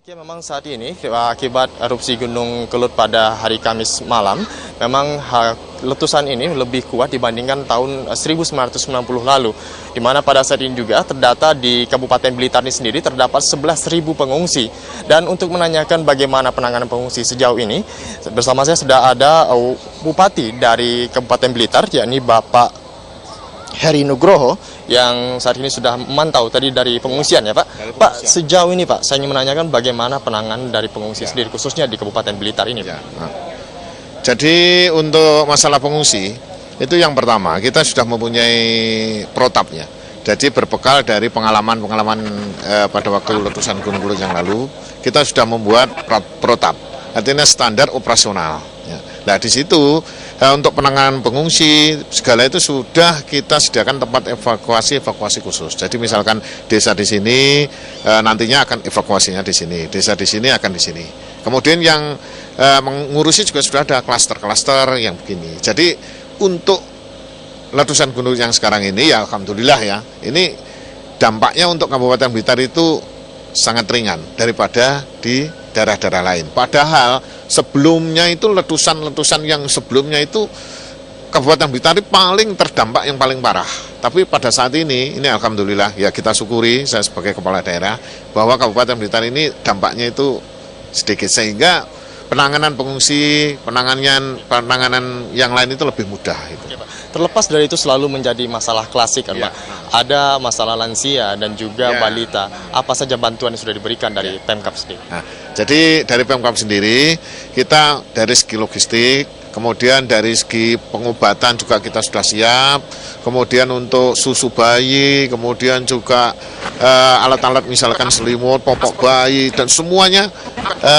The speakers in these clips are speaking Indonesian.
Zakia, memang saat ini akibat erupsi Gunung Kelut pada hari Kamis malam, memang letusan ini lebih kuat dibandingkan tahun 1990 lalu, di mana pada saat ini juga terdata di Kabupaten Blitar ini sendiri terdapat 11.000 pengungsi. Dan untuk menanyakan bagaimana penanganan pengungsi sejauh ini, bersama saya sudah ada Bupati dari Kabupaten Blitar, yakni Bapak Heri Nugroho, yang saat ini sudah memantau tadi dari pengungsian ya Pak. Pak, sejauh ini Pak, saya ingin menanyakan bagaimana penanganan dari pengungsi sendiri, khususnya di Kabupaten Blitar ini. Jadi untuk masalah pengungsi, itu yang pertama, kita sudah mempunyai protapnya. Jadi berbekal dari pengalaman-pengalaman pada waktu letusan Gunung Kelut yang lalu, kita sudah membuat protap, artinya standar operasional. Nah di situ untuk penanganan pengungsi segala itu sudah kita sediakan tempat evakuasi khusus. Jadi misalkan desa di sini nantinya akan evakuasinya di sini, desa di sini akan di sini. Kemudian yang mengurusi juga sudah ada klaster-klaster yang begini. Jadi untuk letusan gunung yang sekarang ini ya alhamdulillah ya, ini dampaknya untuk Kabupaten Blitar itu sangat ringan daripada di daerah-daerah lain. Padahal sebelumnya itu letusan-letusan yang sebelumnya itu Kabupaten Blitar paling terdampak yang paling parah. Tapi pada saat ini alhamdulillah ya kita syukuri, saya sebagai kepala daerah, bahwa Kabupaten Blitar ini dampaknya itu sedikit, sehingga penanganan pengungsi, penanganan yang lain itu lebih mudah. Gitu. Terlepas dari itu selalu menjadi masalah klasik kan Pak. Ada masalah lansia dan juga balita. Apa saja bantuan yang sudah diberikan dari Pemkab sendiri? Nah, jadi dari Pemkab sendiri kita dari segi logistik, kemudian dari segi pengobatan juga kita sudah siap, kemudian untuk susu bayi, kemudian juga alat-alat misalkan selimut, popok bayi, dan semuanya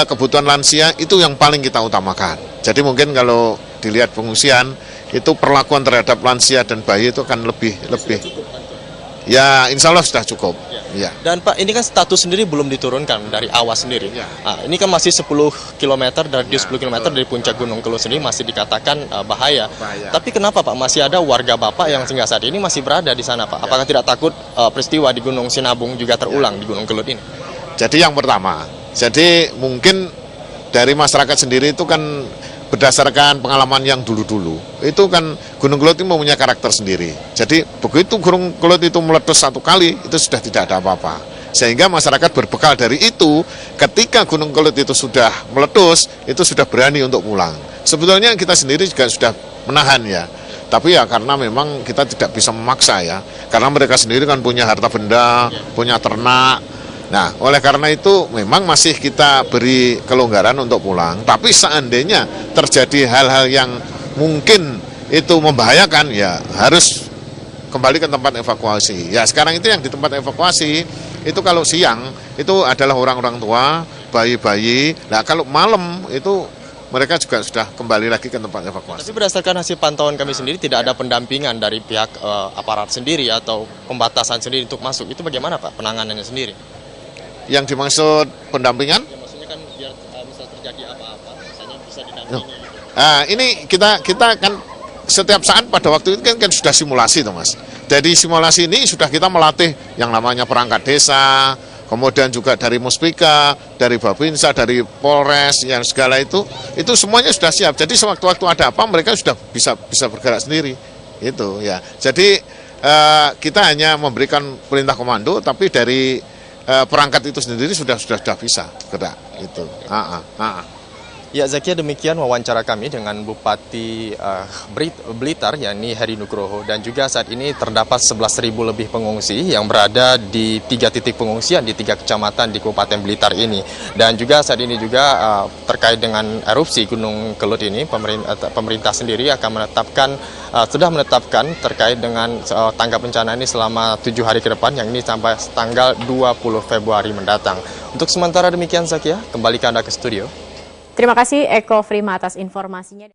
kebutuhan lansia itu yang paling kita utamakan. Jadi mungkin kalau dilihat pengungsian, itu perlakuan terhadap lansia dan bayi itu akan lebih. Ya insya Allah sudah cukup. Ya. Dan Pak, ini kan status sendiri belum diturunkan dari awas sendiri. Nah, ini kan masih 10 km, dari 10 km dari puncak Gunung Kelut sendiri masih dikatakan bahaya. Tapi kenapa Pak masih ada warga Bapak yang hingga saat ini masih berada di sana Pak? Apakah tidak takut peristiwa di Gunung Sinabung juga terulang di Gunung Kelut ini? Jadi yang pertama, jadi mungkin dari masyarakat sendiri itu kan berdasarkan pengalaman yang dulu-dulu, itu kan Gunung Kelut itu mempunyai karakter sendiri. Jadi begitu Gunung Kelut itu meletus satu kali, itu sudah tidak ada apa-apa. Sehingga masyarakat berbekal dari itu, ketika Gunung Kelut itu sudah meletus, itu sudah berani untuk pulang. Sebetulnya kita sendiri juga sudah menahan ya. Tapi ya karena memang kita tidak bisa memaksa ya. Karena mereka sendiri kan punya harta benda, punya ternak. Nah, oleh karena itu memang masih kita beri kelonggaran untuk pulang. Tapi seandainya terjadi hal-hal yang mungkin itu membahayakan, ya harus kembali ke tempat evakuasi. Ya sekarang itu yang di tempat evakuasi, itu kalau siang itu adalah orang-orang tua, bayi-bayi. Nah kalau malam itu mereka juga sudah kembali lagi ke tempat evakuasi. Tapi berdasarkan hasil pantauan kami sendiri, tidak ada pendampingan dari pihak aparat sendiri atau pembatasan sendiri untuk masuk. Itu bagaimana Pak penanganannya sendiri? Yang dimaksud pendampingan? Ya, maksudnya kan biar misal terjadi apa-apa, misalnya bisa didampingi. Nah, ini kita kan setiap saat pada waktu itu kan sudah simulasi tuh Mas. Jadi simulasi ini sudah kita melatih yang namanya perangkat desa, kemudian juga dari Muspika, dari Babinsa, dari Polres, yang segala itu semuanya sudah siap. Jadi sewaktu-waktu ada apa mereka sudah bisa bergerak sendiri. Itu ya. Jadi kita hanya memberikan perintah komando, tapi dari perangkat itu sendiri sudah bisa gerak itu. Ya Zakia, demikian wawancara kami dengan Bupati Blitar yakni Heri Nugroho, dan juga saat ini terdapat 11.000 lebih pengungsi yang berada di 3 titik pengungsian di 3 kecamatan di Kabupaten Blitar ini. Dan juga saat ini juga terkait dengan erupsi Gunung Kelut ini, pemerintah sendiri akan sudah menetapkan terkait dengan tanggap bencana ini selama 7 hari ke depan, yang ini sampai tanggal 20 Februari mendatang. Untuk sementara demikian Zakia, kembali ke Anda ke studio. Terima kasih Eko Frima atas informasinya.